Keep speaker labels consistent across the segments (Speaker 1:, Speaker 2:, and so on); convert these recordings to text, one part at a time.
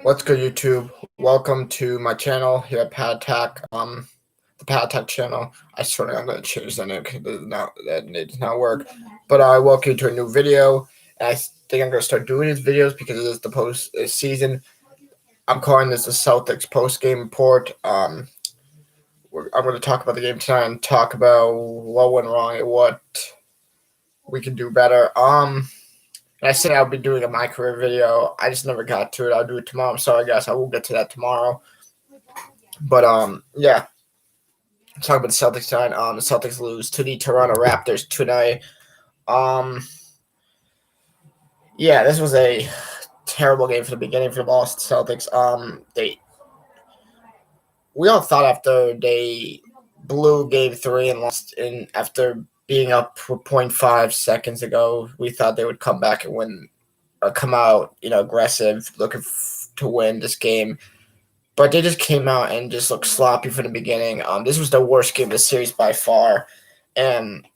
Speaker 1: What's good, YouTube? Welcome to my channel here at Pad Attack. The Pad Attack channel. I swear I'm gonna change that name because it does not work. But I welcome you to a new video. And I think I'm gonna start doing these videos because it is the post season. I'm calling this the Celtics post game report. I'm gonna talk about the game tonight and talk about what went wrong and what we can do better. And I said I'll be doing a my career video. I just never got to it. I'll do it tomorrow. I'm sorry, guys. I will get to that tomorrow. But yeah. Talk about the Celtics tonight. The Celtics lose to the Toronto Raptors tonight. Yeah, this was a terrible game for the beginning for the Boston Celtics. We all thought after they blew Game 3 and lost after being up for 0.5 seconds ago, we thought they would come back and win, or come out, aggressive, looking to win this game. But they just came out and just looked sloppy from the beginning. This was the worst game of the series by far. And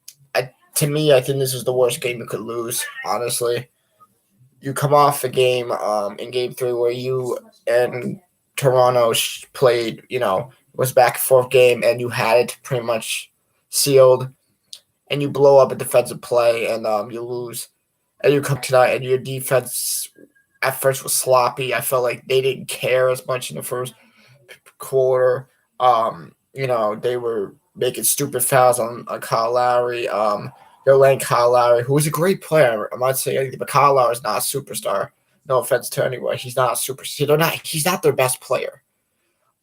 Speaker 1: to me, I think this was the worst game you could lose, honestly. You come off a game in Game 3 where you and Toronto played, was back and forth game, and you had it pretty much sealed. And you blow up a defensive play, and you lose. And you come tonight, and your defense at first was sloppy. I felt like they didn't care as much in the first quarter. They were making stupid fouls on Kyle Lowry. They're letting Kyle Lowry, who is a great player, I'm not saying anything, but Kyle Lowry is not a superstar. No offense to anyone. He's not a superstar. He's not their best player.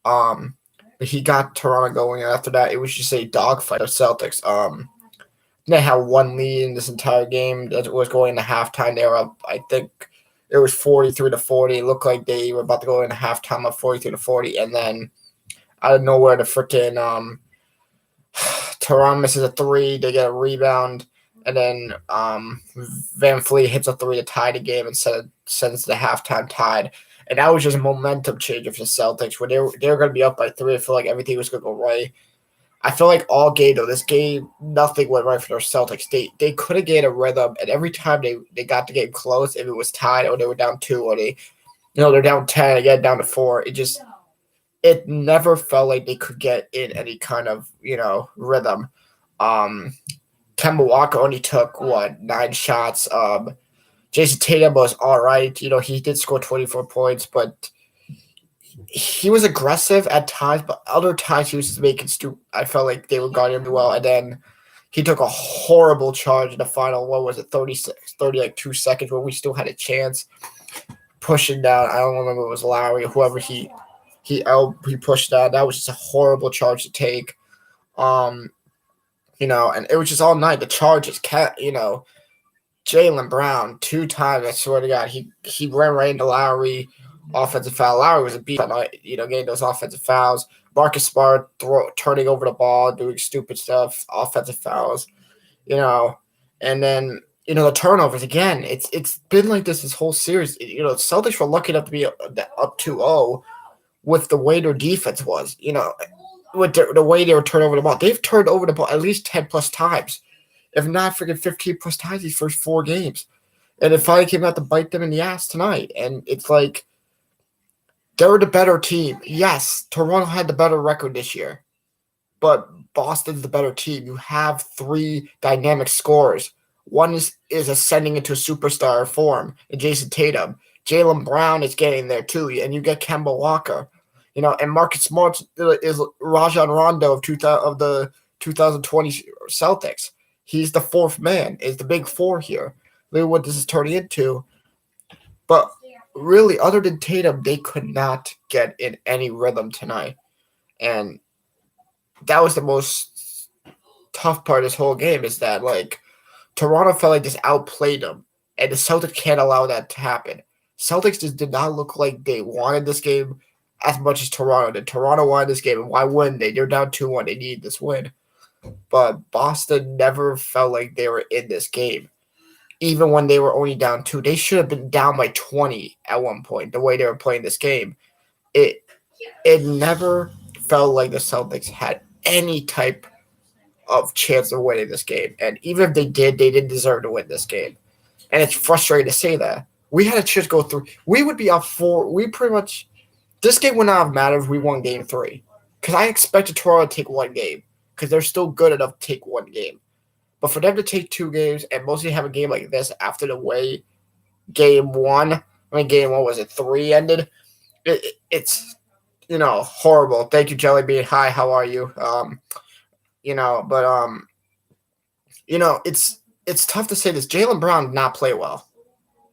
Speaker 1: But he got Toronto going, and after that, it was just a dogfight of Celtics. They had one lead in this entire game. That was going into halftime. They were up, I think it was 43-40. It looked like they were about to go into halftime of 43-40, and then out of nowhere, the freaking Toronto misses a three. They get a rebound, and then Van Fleet hits a three to tie the game and sends the halftime tied. And that was just a momentum changer for the Celtics, where they were going to be up by three. I feel like everything was going to go right. I feel like all game, though, this game, nothing went right for the Celtics. They could have gained a rhythm, and every time they got the game close, if it was tied or they were down 2 or they're down 10, again down to 4, it never felt like they could get in any kind of, rhythm. Kemba Walker only took, 9 shots. Jason Tatum was all right. He did score 24 points, but he was aggressive at times, but other times he was just making I felt like they were guarding him well, and then he took a horrible charge in the final. What was it, 2 seconds, where we still had a chance, pushing down. I don't remember if it was Lowry or whoever he pushed down. That was just a horrible charge to take. And it was just all night. The charges, Jaylen Brown 2 times. I swear to God, he ran right into Lowry. Offensive foul. Lowry was a beast, getting those offensive fouls. Marcus Smart turning over the ball, doing stupid stuff, offensive fouls, and then the turnovers again. It's been like this whole series. Celtics were lucky enough to be up 2-0 with the way their defense was. With the way they were turning over the ball. They've turned over the ball at least 10 plus times, if not freaking 15 plus times these first 4 games, and it finally came out to bite them in the ass tonight. And it's like, they were the better team. Yes, Toronto had the better record this year, but Boston's the better team. You have 3 dynamic scorers. One is ascending into a superstar form in Jason Tatum. Jaylen Brown is getting there too, and you get Kemba Walker. And Marcus Smart is Rajon Rondo of the 2020 Celtics. He's the 4th man. Is the big 4 here. Look at what this is turning into. But really, other than Tatum, they could not get in any rhythm tonight. And that was the most tough part of this whole game, is that, Toronto felt like just outplayed them. And the Celtics can't allow that to happen. Celtics just did not look like they wanted this game as much as Toronto did. Toronto wanted this game, and why wouldn't they? They're down 2-1. They need this win. But Boston never felt like they were in this game. Even when they were only down 2, they should have been down by 20 at one point, the way they were playing this game. It never felt like the Celtics had any type of chance of winning this game. And even if they did, they didn't deserve to win this game. And it's frustrating to say that. We had a chance to go through. We would be up 4. We pretty much this game would not have mattered if we won game 3, because I expected Toronto to take one game because they're still good enough to take one game. But for them to take 2 games and mostly have a game like this after the way game 1, game 1 was it 3 ended. It's horrible. Thank you, Jellybean. Hi, how are you? It's tough to say this. Jaylen Brown did not play well,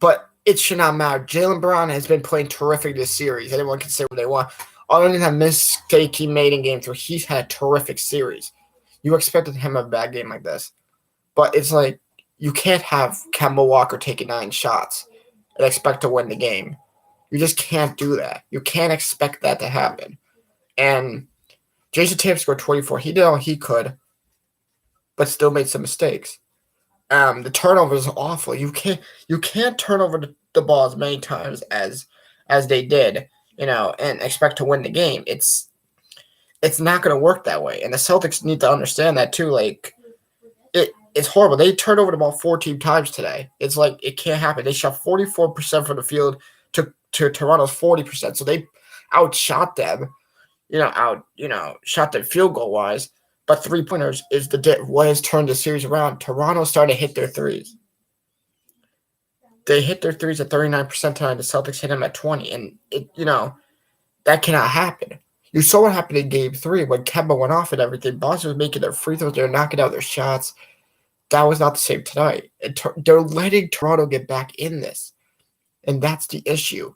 Speaker 1: but it should not matter. Jaylen Brown has been playing terrific this series. Anyone can say what they want. Other than that mistake he made in game 3, he's had a terrific series. You expected him to have a bad game like this, but it's like you can't have Kemba Walker taking 9 shots and expect to win the game. You just can't do that. You can't expect that to happen. And Jason Tatum scored 24. He did all he could, but still made some mistakes. The turnover is awful. You can't turn over the ball as many times as they did, and expect to win the game. It's not going to work that way. And the Celtics need to understand that too. Like it's horrible. They turned over the ball 14 times today. It's like it can't happen. They shot 44% from the field to Toronto's 40%. So they outshot them. Shot them field goal wise. But 3-pointers is what has turned the series around. Toronto started to hit their threes. They hit their threes at 39% tonight. The Celtics hit them at 20%. And that cannot happen. You saw what happened in game 3 when Kemba went off and everything. Boston was making their free throws. They were knocking out their shots. That was not the same tonight. They're letting Toronto get back in this. And that's the issue.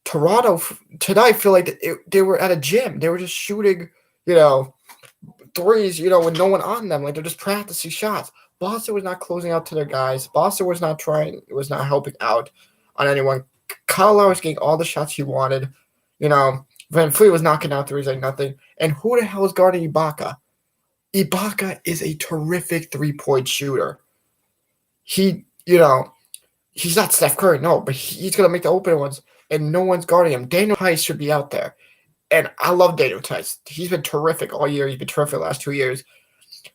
Speaker 1: Toronto tonight, I feel like they were at a gym. They were just shooting, threes, with no one on them. Like they're just practicing shots. Boston was not closing out to their guys. Boston was not trying. It was not helping out on anyone. Kyle Lowry was getting all the shots he wanted. Van Fleet was knocking out threes like nothing. And who the hell is guarding Ibaka? Ibaka is a terrific 3-point shooter. He's not Steph Curry, no, but he's going to make the open ones, and no one's guarding him. Daniel Tice should be out there. And I love Daniel Tice. He's been terrific all year. He's been terrific the last 2 years.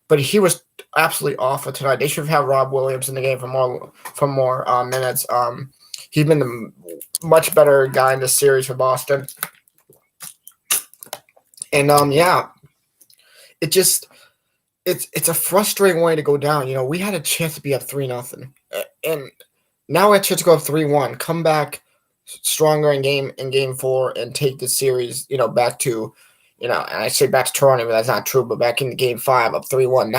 Speaker 1: But he was absolutely awful tonight. They should have had Rob Williams in the game for more minutes. He's been the much better guy in this series for Boston. And, it's a frustrating way to go down. We had a chance to be up 3-0. And now we have a chance to go up 3-1, come back stronger in game 4 and take the series, back to, and I say back to Toronto, but that's not true, but back in game 5 up 3-1.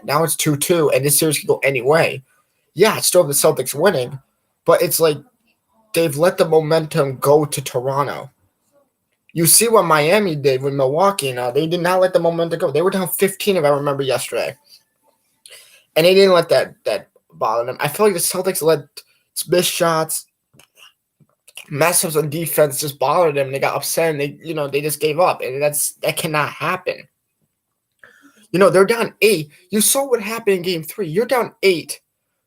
Speaker 1: Now it's 2-2, and this series can go any way. Yeah, it's still the Celtics winning, but it's like they've let the momentum go to Toronto. You see what Miami did with Milwaukee now. They did not let the momentum go. They were down 15, if I remember yesterday. And they didn't let that bother them. I feel like the Celtics let missed shots, mess ups on defense just bothered them. They got upset and they just gave up. And that cannot happen. They're down 8. You saw what happened in game 3. You're down 8.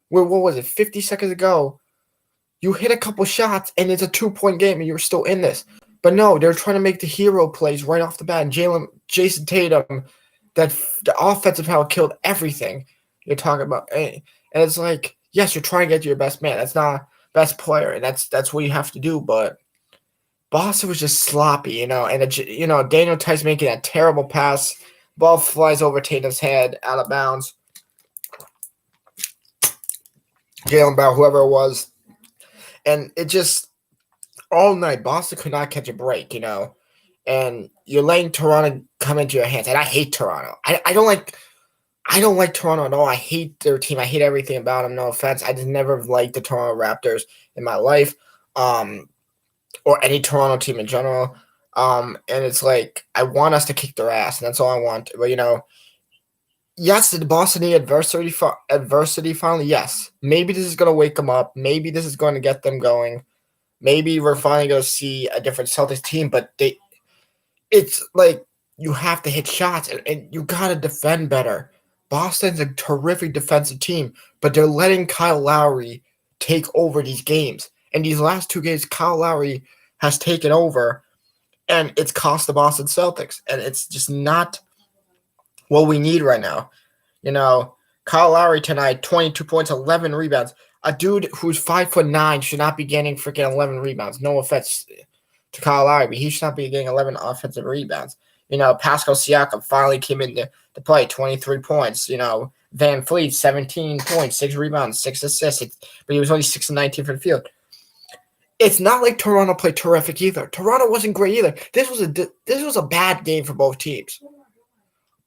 Speaker 1: What was it, 50 seconds ago? You hit a couple shots and it's a 2-point game and you're still in this. But no, they're trying to make the hero plays right off the bat. And Jason Tatum, that the offensive power killed everything you're talking about. And it's like, yes, you're trying to get to your best man. That's not best player, and that's what you have to do. But Boston was just sloppy, and Daniel Tice making that terrible pass. Ball flies over Tatum's head, out of bounds. Jaylen Brown, whoever it was. And it just, all night, Boston could not catch a break, and you're letting Toronto come into your hands. And I hate Toronto. I don't like Toronto at all. I hate their team. I hate everything about them. No offense. I just never liked the Toronto Raptors in my life, or any Toronto team in general. And it's like, I want us to kick their ass, and that's all I want. But, yes, did Boston need adversity finally? Yes. Maybe this is going to wake them up. Maybe this is going to get them going. Maybe we're finally going to see a different Celtics team, but it's like you have to hit shots, and you got to defend better. Boston's a terrific defensive team, but they're letting Kyle Lowry take over these games. And these last 2 games, Kyle Lowry has taken over, and it's cost the Boston Celtics. And it's just not what we need right now. Kyle Lowry tonight, 22 points, 11 rebounds. A dude who's 5'9" should not be getting freaking 11 rebounds. No offense to Kyle Lowry, but he should not be getting 11 offensive rebounds. Pascal Siakam finally came in to play, 23 points. Van Fleet, 17 points, 6 rebounds, 6 assists, but he was only 6 and 19 from the field. It's not like Toronto played terrific either. Toronto wasn't great either. This was a bad game for both teams.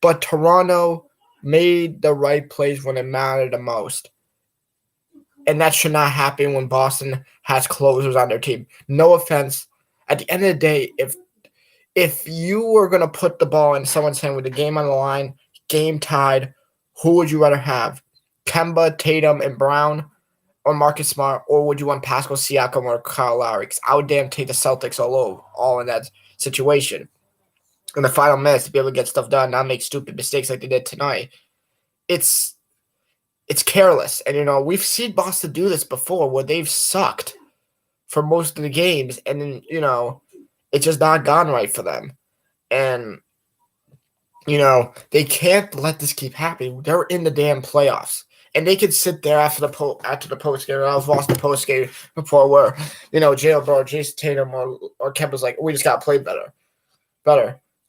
Speaker 1: But Toronto made the right plays when it mattered the most. And that should not happen when Boston has closers on their team. No offense. At the end of the day, if you were going to put the ball in someone's hand with the game on the line, game tied, who would you rather have? Kemba, Tatum, and Brown, or Marcus Smart, or would you want Pascal Siakam or Kyle Lowry? Because I would damn take the Celtics all in that situation. In the final minutes to be able to get stuff done, not make stupid mistakes like they did tonight. It's careless. And, we've seen Boston do this before where they've sucked for most of the games. And then, it's just not gone right for them. And, they can't let this keep happening. They're in the damn playoffs. And they could sit there after the post game. I was watching the post game before where, Jalen Brown, Jason Tatum, or Kemba's like, we just got to play better.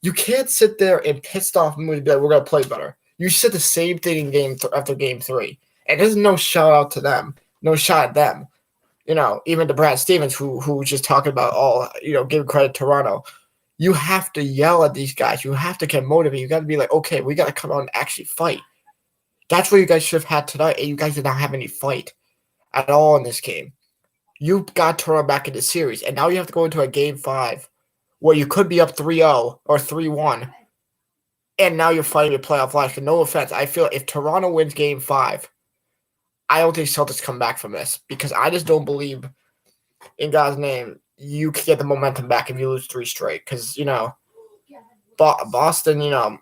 Speaker 1: You can't sit there and pissed off and be like, we're going to play better. You said the same thing in after game 3. And there's no shout out to them. No shot at them. Even to Brad Stevens, who was just talking about giving credit to Toronto. You have to yell at these guys. You have to get motivated. You got to be like, okay, we got to come out and actually fight. That's what you guys should have had tonight, and you guys did not have any fight at all in this game. You got Toronto back in the series, and now you have to go into a game 5 where you could be up 3-0 or 3-1, and now you're fighting your playoff life. For no offense, I feel if Toronto wins game 5, I don't think Celtics come back from this because I just don't believe, in God's name, you can get the momentum back if you lose 3 straight. Because, Boston,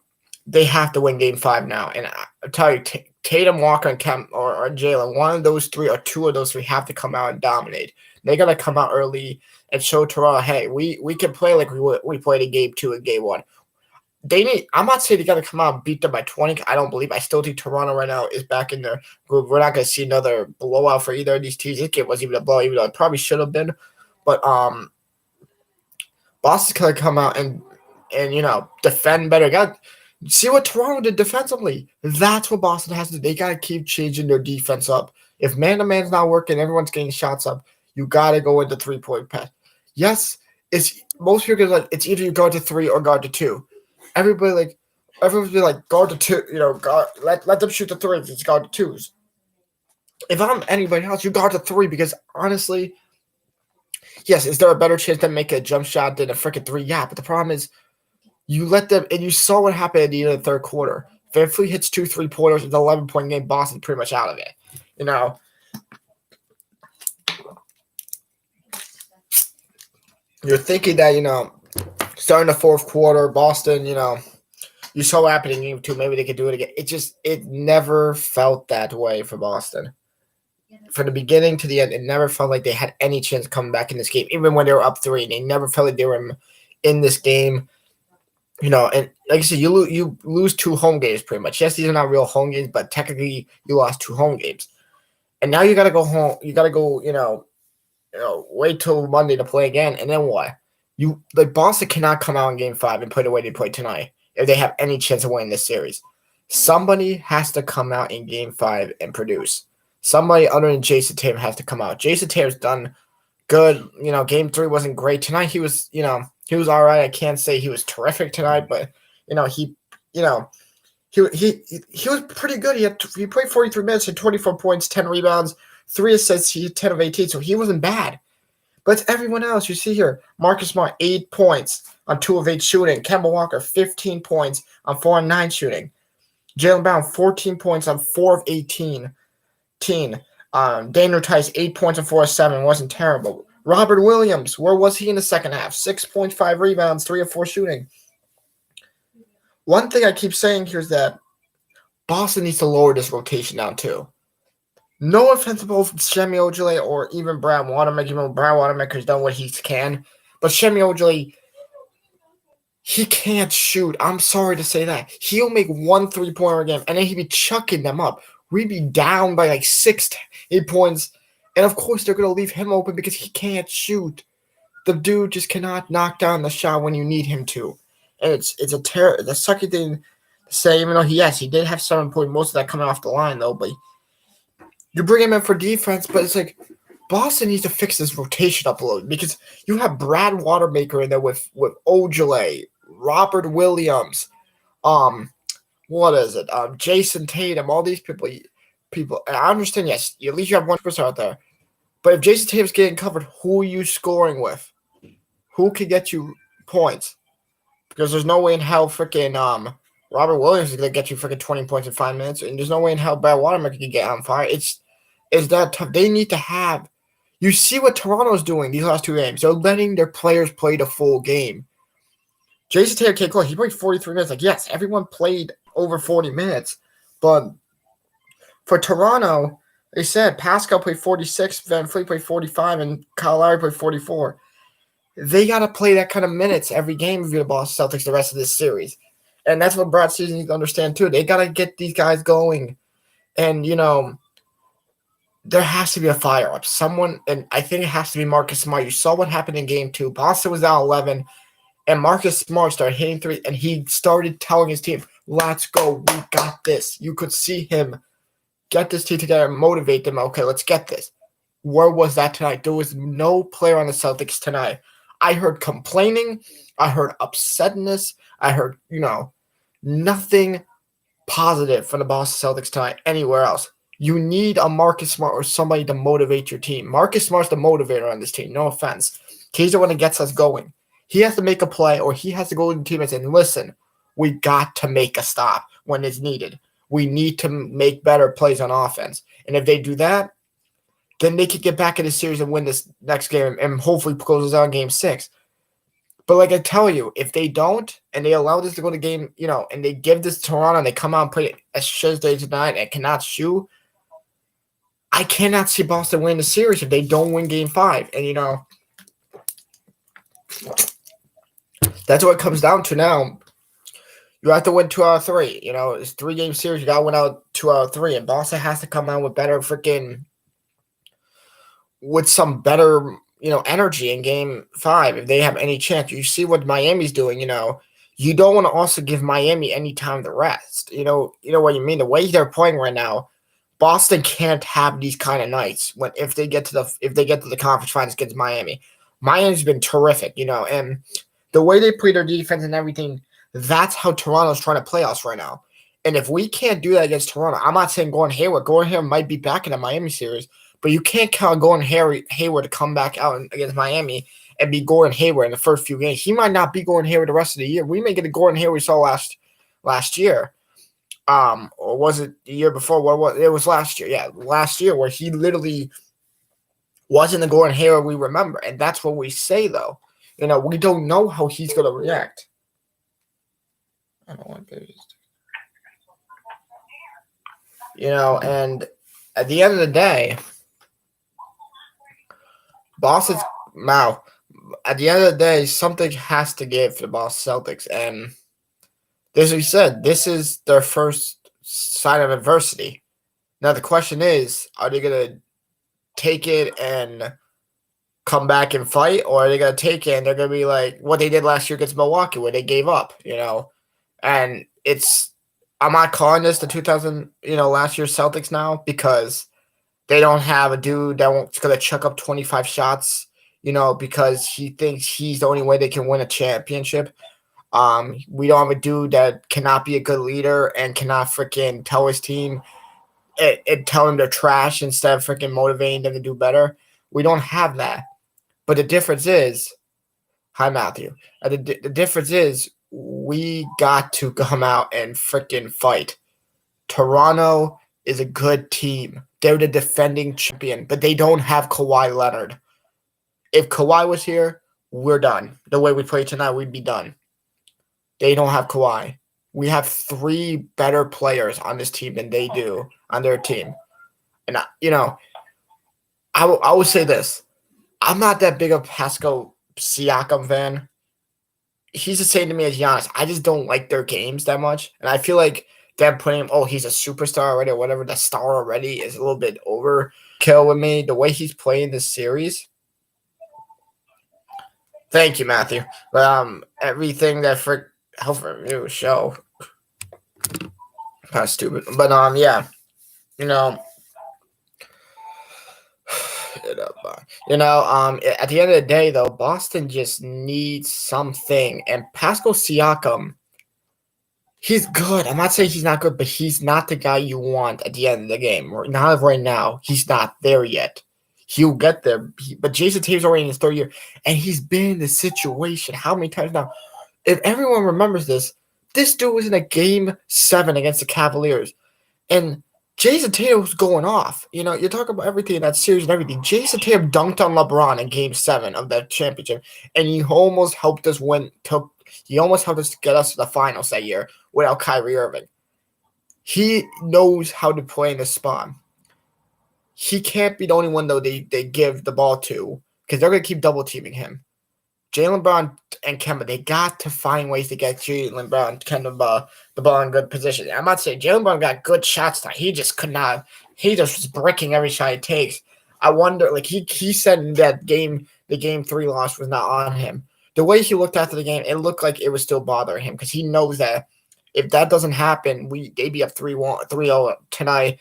Speaker 1: they have to win game 5 now. And I tell you, Tatum, Walker, and Kemp or Jalen, one of those 3 or 2 of those 3 have to come out and dominate. They got to come out early and show Toronto, hey, we can play like we played in game 2 and game 1. I'm not saying they got to come out and beat them by 20. I still think Toronto right now is back in their group. We're not going to see another blowout for either of these teams. This game wasn't even a blowout, even though it probably should have been. But Boston's going to come out and defend better. See what Toronto did defensively. That's what Boston has to do. They got to keep changing their defense up. If man-to-man's not working, everyone's getting shots up, you got to go into 3-point pass. Yes, most people like it's either you guard to 3 or guard to 2. Everyone's be like, guard to 2, let them shoot the 3s. It's guard to 2s. If I'm anybody else, you guard to 3 because honestly, yes, is there a better chance to make a jump shot than a freaking 3? Yeah, but the problem is you let them, and you saw what happened at the end of the third quarter. Van Fleet hits 2 3-pointers. It's an 11-point game. Boston pretty much out of it. You're thinking that, starting the fourth quarter, Boston, you saw what happened in game 2. Maybe they could do it again. It never felt that way for Boston. From the beginning to the end, it never felt like they had any chance coming back in this game, even when they were up 3. They never felt like they were in this game. And like I said, you lose 2 home games pretty much. Yes, these are not real home games, but technically you lost 2 home games. And now you got to go home. You got to go, wait till Monday to play again. And then what? Boston cannot come out in game 5 and play the way they played tonight if they have any chance of winning this series. Somebody has to come out in game 5 and produce. Somebody other than Jason Tatum has to come out. Jason Tatum's done good. Game 3 wasn't great. Tonight he was, he was all right. I can't say he was terrific tonight, but he was pretty good. He played 43 minutes, had 24 points, 10 rebounds, 3 assists. He had 10 of 18, so he wasn't bad. But it's everyone else. You see here, Marcus Smart, 8 points on 2 of 8 shooting. Kemba Walker, 15 points on 4 of 9 shooting. Jalen Brown, 14 points on 4 of 18. Daniel Tice, 8 points on 4 of 7. Wasn't terrible. Robert Williams, where was he in the second half? 6.5 rebounds, 3 of 4 shooting. One thing I keep saying here is that Boston needs to lower this rotation down too. No offense to both Semi Ojeleye or even Brad Wanamaker. Even Brad Wanamaker's done what he can. But Semi Ojeleye, he can't shoot. I'm sorry to say that. He'll make 1 3-pointer a game, and then he'll be chucking them up. we'd be down by like 8 points. And of course, they're going to leave him open because he can't shoot. The dude just cannot knock down the shot when you need him to. And it's the sucky thing to say, even though he did have 7 points, most of that coming off the line, though. But you bring him in for defense, but it's like Boston needs to fix this rotation up a little because you have Brad Watermaker in there with Ojale, Robert Williams, what is it? Jason Tatum, all these people. And I understand, yes, at least you have one person out there. But if Jason Tatum's getting covered, who are you scoring with? Who can get you points? Because there's no way in hell freaking Robert Williams is gonna get you freaking 20 points in 5 minutes, and there's no way in hell Brad Watermaker can get on fire. It's that tough. They need to have. You see what Toronto's doing these last 2 games. They're letting their players play the full game. Jason Tatum can't close. He played 43 minutes. Like, yes, everyone played over 40 minutes. But for Toronto, they said Pascal played 46, Van Fleet played 45, and Kyle Lowry played 44. They got to play that kind of minutes every game if you're the Boston Celtics the rest of this series. And that's what Brad Stevens needs to understand, too. They got to get these guys going. And, there has to be a fire-up. Someone, and I think it has to be Marcus Smart. You saw what happened in Game 2. Boston was down 11, and Marcus Smart started hitting threes, and he started telling his team, let's go, we got this. You could see him get this team together and motivate them. Okay, let's get this. Where was that tonight? There was no player on the Celtics tonight. I heard complaining. I heard upsetness. I heard, nothing positive from the Boston Celtics tonight anywhere else. You need a Marcus Smart or somebody to motivate your team. Marcus Smart's the motivator on this team. No offense. He's the one that gets us going. He has to make a play, or he has to go to the team and say, listen, we got to make a stop when it's needed. We need to make better plays on offense. And if they do that, then they could get back in the series and win this next game and hopefully close out Game 6. But like I tell you, if they don't and they allow this to go to game, and they give this to Toronto and they come out and play as shit as they tonight and cannot shoot, I cannot see Boston win the series if they don't win Game 5. And, that's what it comes down to now. You have to win 2 out of 3. It's a 3-game series. You got to win out 2 out of 3. And Boston has to come out with some better, energy in Game 5 if they have any chance. You see what Miami's doing, You don't want to also give Miami any time to rest. You know what you mean? The way they're playing right now, Boston can't have these kind of nights if they get to the conference finals against Miami. Miami's been terrific, and the way they play their defense and everything, that's how Toronto's trying to play us right now. And if we can't do that against Toronto, I'm not saying Gordon Hayward. Gordon Hayward might be back in the Miami series, but you can't count on Gordon Hayward to come back out against Miami and be Gordon Hayward in the first few games. He might not be Gordon Hayward the rest of the year. We may get the Gordon Hayward we saw last year. Or was it the year before? It was last year. Yeah, last year where he literally wasn't the Gordon Hayward we remember. And that's what we say, though. We don't know how he's going to react. I don't want to and at the end of the day, Boston's at the end of the day, something has to give for the Boston Celtics. And as we said, this is their first sign of adversity. Now, the question is, are they going to take it and come back and fight, or are they going to take it and they're going to be like what they did last year against Milwaukee where they gave up, And I'm not calling this the 2000, last year's Celtics now because they don't have a dude that's going to chuck up 25 shots, because he thinks he's the only way they can win a championship. We don't have a dude that cannot be a good leader and cannot freaking tell his team and tell them they're trash instead of freaking motivating them to do better. We don't have that. But the difference is, hi, Matthew. The difference is we got to come out and freaking fight. Toronto is a good team. They're the defending champion, but they don't have Kawhi Leonard. If Kawhi was here, we're done. The way we play tonight, we'd be done. They don't have Kawhi. We have 3 better players on this team than they do on their team. And, I will say this. I'm not that big of a Pascal Siakam fan. He's the same to me as Giannis. I just don't like their games that much. And I feel like them putting him, oh, he's a superstar already or whatever, the star already is a little bit overkill with me. The way he's playing this series. Thank you, Matthew. Everything that for help for you show. Kind of stupid. But yeah. You know, at the end of the day, though, Boston just needs something. And Pascal Siakam, he's good. I'm not saying he's not good, but he's not the guy you want at the end of the game. Not right now. He's not there yet. He'll get there. But Jason Tatum's already in his third year, and he's been in this situation how many times now? If everyone remembers this dude was in a Game 7 against the Cavaliers, and Jason Tatum was going off. You talk about everything in that series and everything. Jason Tatum dunked on LeBron in Game 7 of that championship, and he almost helped us win. He almost helped us get us to the finals that year without Kyrie Irving. He knows how to play in the spot. He can't be the only one, though, they give the ball to, because they're going to keep double-teaming him. Jaylen Brown and Kemba, they got to find ways to get Jaylen Brown Kemba the ball in good position. I'm not saying Jaylen Brown got good shots now. He just could not. He just was breaking every shot he takes. I wonder, he said that the Game 3 loss was not on him. The way he looked after the game, it looked like it was still bothering him because he knows that if that doesn't happen, they'd be up 3-0 tonight.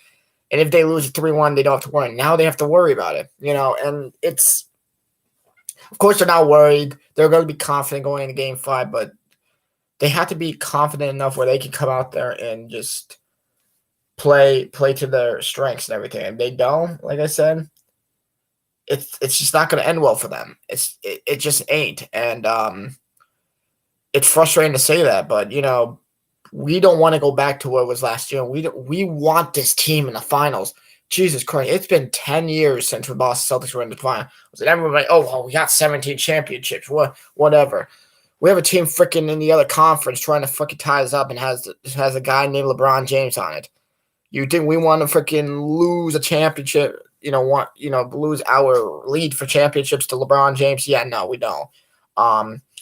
Speaker 1: And if they lose 3-1, they don't have to worry. Now they have to worry about it, and it's. Of course, they're not worried. They're going to be confident going into Game 5, but they have to be confident enough where they can come out there and just play to their strengths and everything. And they don't, like I said, it's just not going to end well for them. It just ain't. And it's frustrating to say that, but, we don't want to go back to what it was last year. We want this team in the finals. Jesus Christ, it's been 10 years since the Boston Celtics were in the finals. And everyone like, oh, well, we got 17 championships, whatever. We have a team freaking in the other conference trying to freaking tie us up and has a guy named LeBron James on it. You think we want to freaking lose a championship, lose our lead for championships to LeBron James? Yeah, no, we don't.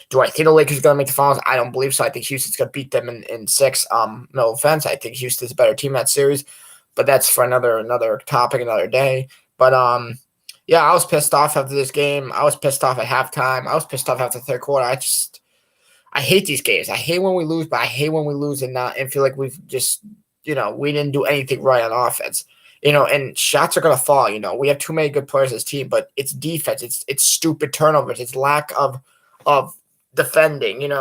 Speaker 1: Do I think the Lakers are going to make the finals? I don't believe so. I think Houston's going to beat them in 6. No offense. I think Houston's a better team in that series. But that's for another topic, another day. But, yeah, I was pissed off after this game. I was pissed off at halftime. I was pissed off after the third quarter. I hate these games. I hate when we lose, but I hate when we lose and feel like we've just, we didn't do anything right on offense. And shots are going to fall. We have too many good players as a team, but it's defense. It's stupid turnovers. It's lack of defending.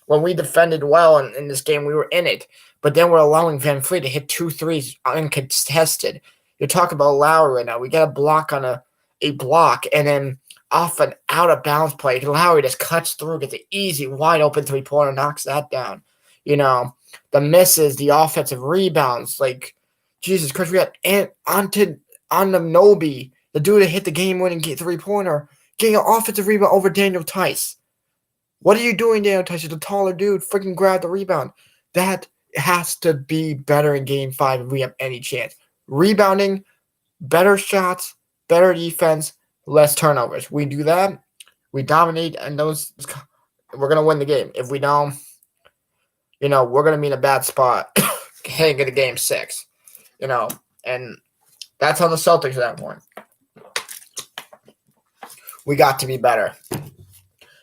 Speaker 1: When we defended well in this game, we were in it. But then we're allowing Van Fleet to hit 2 threes uncontested. You're talking about Lowry right now. We got a block on a block, and then off an out-of-bounds play, Lowry just cuts through, gets an easy, wide-open three-pointer, knocks that down. The misses, the offensive rebounds. Jesus Christ, we got Anunoby, the dude that hit the game-winning three-pointer, getting an offensive rebound over Daniel Tice. What are you doing, Daniel Tice? You're the taller dude. Freaking grab the rebound. That has to be better in Game 5 if we have any chance. Rebounding, better shots, better defense, less turnovers. We do that, we dominate, and we're going to win the game. If we don't, we're going to be in a bad spot heading into Game 6. And that's on the Celtics at that point. We got to be better.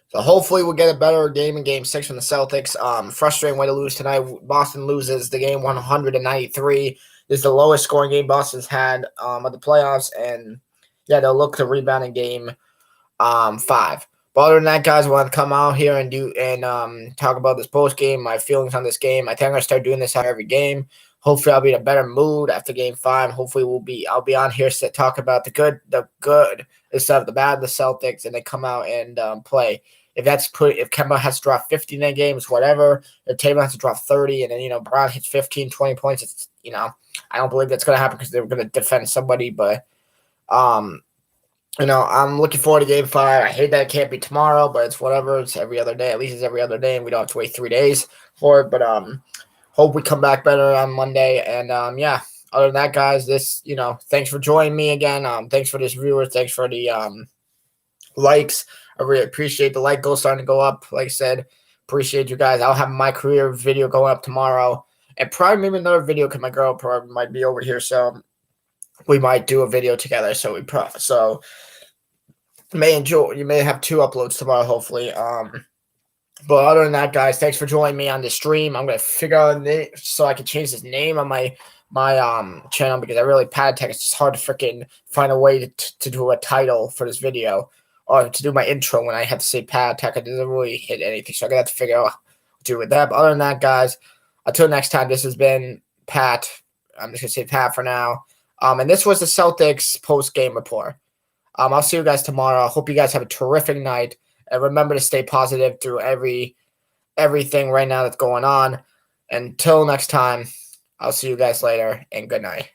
Speaker 1: So hopefully we'll get a better game in Game 6 from the Celtics. Frustrating way to lose tonight. Boston loses the game 193. This is the lowest scoring game Boston's had of the playoffs. And, yeah, they'll look to rebound in Game 5. But other than that, guys, I want to come out here and talk about this post game, my feelings on this game. I think I'm going to start doing this every game. Hopefully I'll be in a better mood after Game 5. Hopefully I'll be on here to talk about the good instead of the bad, the Celtics, and they come out and play. If Kemba has to drop 50 in that game, it's whatever. If Tatum has to drop 30 and then, Brown hits 15, 20 points, it's, I don't believe that's going to happen because they're going to defend somebody. But, I'm looking forward to Game 5. I hate that it can't be tomorrow, but it's whatever. It's every other day. At least it's every other day, and we don't have to wait 3 days for it. But hope we come back better on Monday. And, yeah, other than that, guys, thanks for joining me again. Thanks for this viewers. Thanks for the likes. I really appreciate the like goal starting to go up. Like I said, appreciate you guys. I'll have my career video going up tomorrow. and probably maybe another video because my girl probably might be over here, so we might do a video together. So you may have 2 uploads tomorrow, hopefully. But other than that, guys, thanks for joining me on the stream. I'm gonna figure out a name so I can change this name on my channel because I really Pad Tech. It's just hard to freaking find a way to do a title for this video or to do my intro when I have to say Pad Tech. I didn't really hit anything, so I got to figure out what to do with that. But other than that, guys, until next time, this has been Pat. I'm just gonna say Pat for now. And this was the Celtics post game report. I'll see you guys tomorrow. I hope you guys have a terrific night. And remember to stay positive through everything right now that's going on. Until next time, I'll see you guys later, and good night.